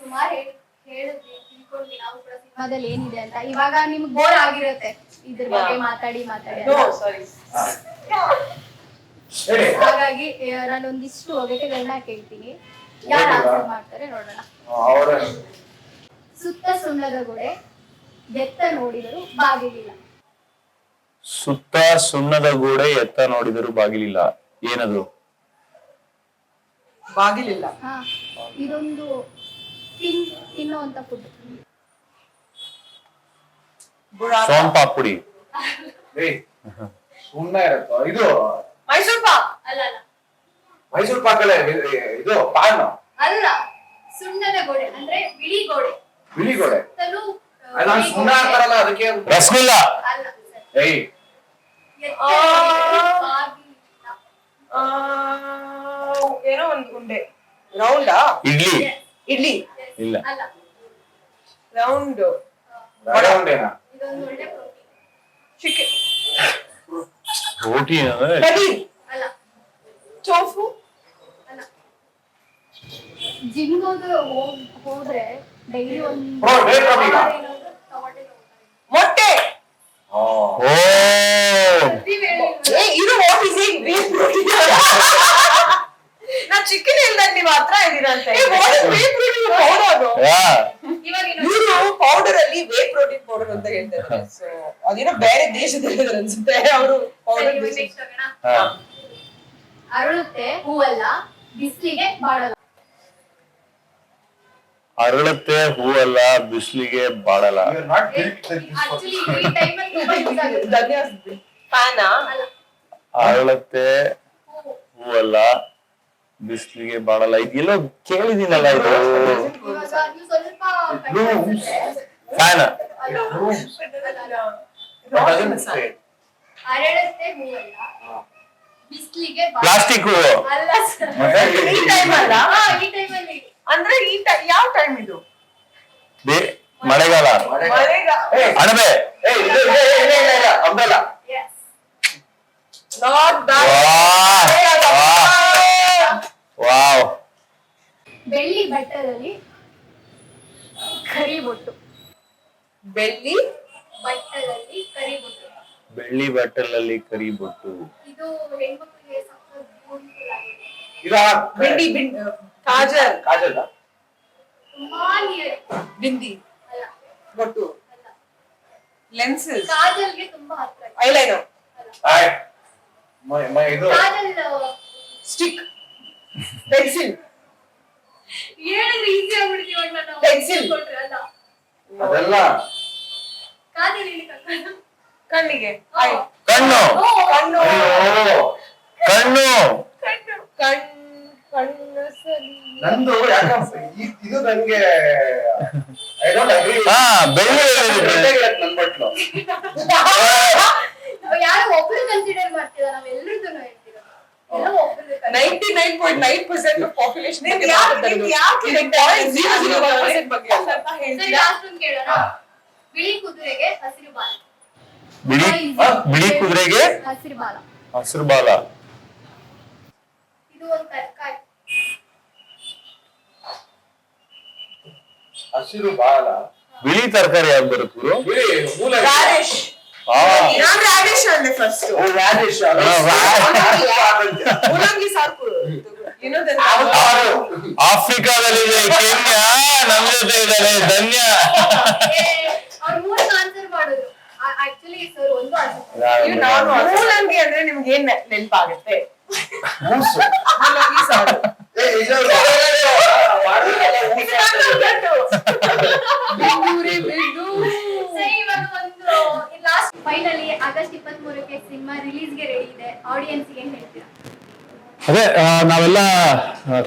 ಸುಮಾರು ಹೇಳಿದ್ವಿ ತಿಳ್ಕೊಂಡ್ವಿ ನಾವು ಕೂಡ ಸಿನಿಮಾದಲ್ಲಿ ಏನಿದೆ ಅಂತ. ಇವಾಗ ನಿಮ್ಗೆ ಬೋರ್ ಆಗಿರುತ್ತೆ ಇದ್ರ ಬಗ್ಗೆ ಮಾತಾಡಿ ಹಾಗಾಗಿ ನಾನೊಂದಿಷ್ಟು ಒಗಟುಗಳನ್ನ ಕೇಳ್ತೀನಿ, ಯಾರು ಆನ್ಸರ್ ಮಾಡ್ತಾರೆ ನೋಡೋಣ. ಸುತ್ತ ಸುಣ್ಣದ ಗೋಡೆ ಎತ್ತ ನೋಡಿದರು ಬಾಗಿಲಿಲ್ಲ. ಸುತ್ತ ಸುಣ್ಣದ ಗೋಡೆ ಎತ್ತ ನೋಡಿದರು ಬಾಗಿಲಿಲ್ಲ, ಏನದು? ಬಾಗಿಲಿಲ್ಲ. ಇದೊಂದು ತಿನ್ನುವಂತ ಫುಡ್. ಸೋನ್ ಪಾಪುಡಿ. ಸುಣ್ಣ ಇರತ್ತೋ ಇದು? ಮೈಸೂರ್ ಪಾಕ್ ಅಲ್ಲ. ಮೈಸೂರ್ ಪಾಕ್ ಅಲ್ಲ ಇದು, ಪಾನ್ ಅಲ್ಲ. ಸುಣ್ಣದ ಗೋಡೆ ಅಂದ್ರೆ ಬಿಳಿ ಗೋಡೆ. ಬಿಳಿ ಗೋಡೆ ನಾನು ಸುಣ್ಣ ಅಂತಾರಲ್ಲ ಅದಕ್ಕೆ. ರಸಗುಲ್ಲ. ಅಲ್ಲ. ಏಯ್ ಏನೋ ಒಂದು ಉಂಡೆ. ರೌಂಡಾ? ಇಡ್ಲಿ. ಇಡ್ಲಿ ಇಲ್ಲ. ರೌಂಡ್. ರೌಂಡೇನಾ? ಇದೊಂದು ಒಳ್ಳೆ ಪ್ರೋಟೀನ್. ಚಿಕನ್. ಪ್ರೋಟೀನ್ ಅಂದ್ರೆ ಪನ್ನೀರ್. ಅಲ್ಲ. ಟೋಫು. ಅಲ್ಲ. ಜಿಮ್ ಹೋದ್ರೆ ಡೈಲಿ ಒಂದು ಮೊಟ್ಟೆ. ಓ ಇದು ನಾ ಚಿಕನ್ ಹೇಳ್ದಾಗ ನೀವ್ ಹತ್ರ ಇದೀರ ಅಂತ. ಇವರು ಪೌಡರ್ ಅಲ್ಲಿ ವೇ ಪ್ರೋಟೀನ್ ಪೌಡರ್ ಅಂತ ಹೇಳ್ತಾರೆ. ಸೊ ಅದೇನೋ ಬೇರೆ ದೇಶದಲ್ಲಿ ಅನ್ಸುತ್ತೆ ಅವರು ಪೌಡರ್. ಅರಳುತ್ತೆ ಹೂವಲ್ಲ, ಬಿಸಿಲಿಗೆ ಬಾಡಲ್ಲ. ಅರಳುತ್ತೆ ಹೂವಲ್ಲ, ಬಿಸಿಲಿಗೆ ಬಾಡಲ್ಲ. ಅರಳುತ್ತೆ ಹೂವಲ್ಲ, ಬಿಸಿಲಿಗೆ ಬಾಡಲ್ಲ. ಇದೆಲ್ಲೋ ಕೇಳಿದೀನಲ್ಲ ಇದು. ಫ್ಯಾನ್. ಅರಳುತ್ತೆ ಹೂವಲ್ಲ, ಬಿಸಿಲಿಗೆ ಪ್ಲಾಸ್ಟಿಕ್ ಹೂವು. ಈ ಟೈಮ್ ಅಲ್ಲ. ಅಂದ್ರೆ ಯಾವ ಟೈಮ್ ಇದು? ಮಳೆಗಾಲ. ಅಣಬೆ. ಅಂಬ್ರೆಲಾ. ವಾವ್. ಬೆಳ್ಳಿ ಬಟ್ಟಲಲ್ಲಿ ಕರಿಬೊಟ್ಟು. ಬೆಳ್ಳಿ ಬಟ್ಟಲಲ್ಲಿ ಕರಿಬೊಟ್ಟು. ಬೆಳ್ಳಿ ಬಟ್ಟಲಲ್ಲಿ ಕರಿಬೊಟ್ಟು. ಇದು ಹೆಣ್ಮಕ್ಳಿಗೆ ಸಖತ್ ಬ್ಯೂಟಿಫುಲ್ ಆಗಿದೆ. ಬಿಂದಿ ಕಾಜಲ್. ಕಾಜಲ್ ತುಂಬಾ ಬಿಂದಿ ಅಲ್ಲ. ಬೊಟ್ಟು. ಲೆನ್ಸಸ್. ಕಾಜಲ್ಗೆ ತುಂಬಾ ಹತ್ರ. ಐಲೈನರ್. ಇದು ಕಾಜಲ್ ಸ್ಟಿಕ್. ಪೆನ್ಸಿಲ್. ಹೇಳಿದ್ರೆ ಈಸಿ ಆಗ್ಬಿಡ್ತೀವಿ. ನಾನು ಪೆನ್ಸಿಲ್ ಕೊಟ್ರೆ ಅಲ್ಲ. ಅದೆಲ್ಲ ಕಾಜಲ್ ಇಲ್ಲಿ ಕಣ್ಣಿಗೆ. ಕಣ್ಣು. ಕಣ್ಣು. ಕಣ್ಣು. ನಂದು ಯಾಕಂದ್ರೆ ಇದು ನಂಗೆ ನನ್ ಬಟ್ಲು ಯಾರು ಒಬ್ರು ಕನ್ಸಿಡರ್ ಮಾಡ್ತೀರಾ? ನಾವೆಲ್ಲರೂ ಹೇಳ್ತೀರಾ 99.9% ಆಫ್ ಪಾಪ್ಯುಲೇಷನ್ ಬಿಳಿ ಕುದುರೆಗೆ ಹಸಿರು ಬಾಲ. ಬಿಳಿ ಕುದುರೆಗೆ ಹಸಿರು ಬಾಲ. ಹಸಿರು ಬಾಲ. ಇದು ಒಂದು ತರಕಾರಿ. ಹಸಿರು ಬಾಲ. ಬಿಳಿ ತರಕಾರಿ ಯಾವ್ದು ಬರುತ್ತೆ? ಬಿಳಿ ರಾಡಿಶ್. ನಾನು ರಾಡಿಶ್ ಅಂದೆ ಫಸ್ಟ್. ರಾಡಿಶ್. ಮೂಲಂಗಿ ಸಾಕು. ಆಫ್ರಿಕಾದಲ್ಲಿದೆ ಕೆನ್ಯಾ, ನಮ್ ಜೊತೆ ಇದ್ದಾರೆ ಧನ್ಯ. ಅವ್ರು ಮೂರು ಆನ್ಸರ್ ಮಾಡಿದ್ರು. ಆಕ್ಚುಲಿ ಸರ್ ಒಂದು ಮೂಲಂಗಿ ಅಂದ್ರೆ ನಿಮ್ಗೆ ಏನ್ ನೆನಪಾಗುತ್ತೆ? ಮೂಲಂಗಿ ಸಾರು. ಫೈನಲಿ ಆಗಸ್ಟ್ 23ಕ್ಕೆ ಸಿನಿಮಾ ರಿಲೀಸ್ಗೆ ರೆಡಿ ಇದೆ. ಆಡಿಯನ್ಸ್ಗೆ ಏನ್ ಹೇಳ್ತೀರಾ? ಅದೇ ನಾವೆಲ್ಲ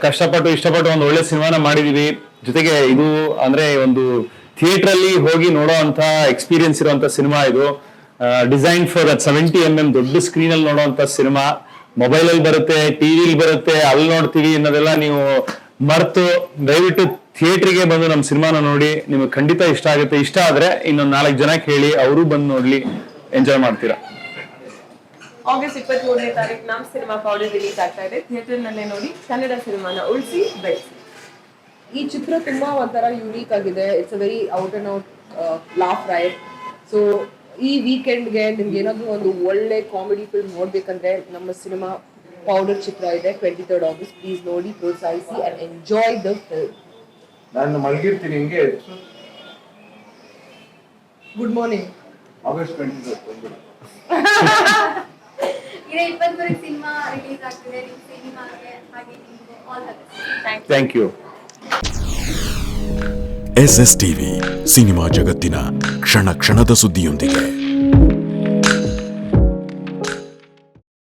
ಕಷ್ಟಪಟ್ಟು ಇಷ್ಟಪಟ್ಟು ಒಂದು ಒಳ್ಳೆ ಸಿನಿಮಾನ ಮಾಡಿದೀವಿ. ಜೊತೆಗೆ ಇದು ಅಂದ್ರೆ ಒಂದು ಥಿಯೇಟರ್ ಅಲ್ಲಿ ಹೋಗಿ ನೋಡೋ ಅಂತ ಎಕ್ಸ್ಪೀರಿಯನ್ಸ್ ಇರುವಂತ ಸಿನಿಮಾ ಇದು. ಡಿಸೈನ್ ಫಾರ್ 70mm ದೊಡ್ಡ ಸ್ಕ್ರೀನ್ ಅಲ್ಲಿ ನೋಡುವಂತ ಸಿನಿಮಾ. ಮೊಬೈಲ್ ಅಲ್ಲಿ ಬರುತ್ತೆ, ಟಿವಿಲಿ ಬರುತ್ತೆ, ಅಲ್ಲಿ ನೋಡ್ತೀವಿ ಅನ್ನೋದೆಲ್ಲ ನೀವು ಮರ್ತು ದಯವಿಟ್ಟು ಥಿಯೇಟರ್ಗೆ ಬಂದು ನಮ್ಮ ಸಿನಿಮಾನ ನೋಡಿ. ನಿಮಗೆ ಖಂಡಿತ ಇಷ್ಟ ಆಗುತ್ತೆ. ಇಷ್ಟ ಆದ್ರೆ ಇನ್ನೊಂದು 4 ಜನಕ್ಕೆ ಹೇಳಿ, ಅವರು ಬಂದು ನೋಡ್ಲಿ, ಎಂಜಾಯ್ ಮಾಡ್ತೀರಾ. ಆಗಸ್ಟ್ 23ನೇ ತಾರೀಕು ನಮ್ಮ ಸಿನಿಮಾ ಪೌಡರ್ ರಿಲೀಸ್ ಆಗ್ತಾ ಇದೆ. ಥಿಯೇಟರ್ ನಲ್ಲೇ ನೋಡಿ. ಕನ್ನಡ ಸಿನಿಮಾನ ಉಳಿಸಿ ಬೆಳೆಸಿ. ಈ ಚಿತ್ರ ತುಂಬಾ ಒಂಥರ ಯುನೀಕ್ ಆಗಿದೆ. It's a very out and out laugh ride. So ಈ ವೀಕೆಂಡ್ಗೆ ನಿಮ್ಗೆ ಏನಾದ್ರು ಒಂದು ಒಳ್ಳೆ ಕಾಮಿಡಿ ಫಿಲ್ಮ್ ನೋಡ್ಬೇಕಂದ್ರೆ ನಮ್ಮ ಸಿನಿಮಾ ಪೌಡರ್ ಚಿತ್ರ ಇದೆ 23rd August. ಪ್ಲೀಸ್ ನೋಡಿ, ಪ್ರೋತ್ಸಾಹಿಸಿ ಅಂಡ್ ಎಂಜಾಯ್ ದ ಫಿಲ್ಮ್. ನಾನು ಮಲಗಿರ್ತೀನಿ ಹಿಂಗೆ. Good morning. August 23rd. ಇದೇ 23 ಸಿನಿಮಾ ರಿಲೀಸ್ ಆಗ್ತಿದೆ. ನಿಮ್ಮ ಸಿನಿಮಾಗೆ ಹಾಗೆ ನಿಮ್ಗೆ all the best. Thank you. SS TV cinema ಜಗತ್ತಿನ ಕ್ಷಣ ಕ್ಷಣದ ಸುದ್ದಿಯೊಂದಿಗೆ.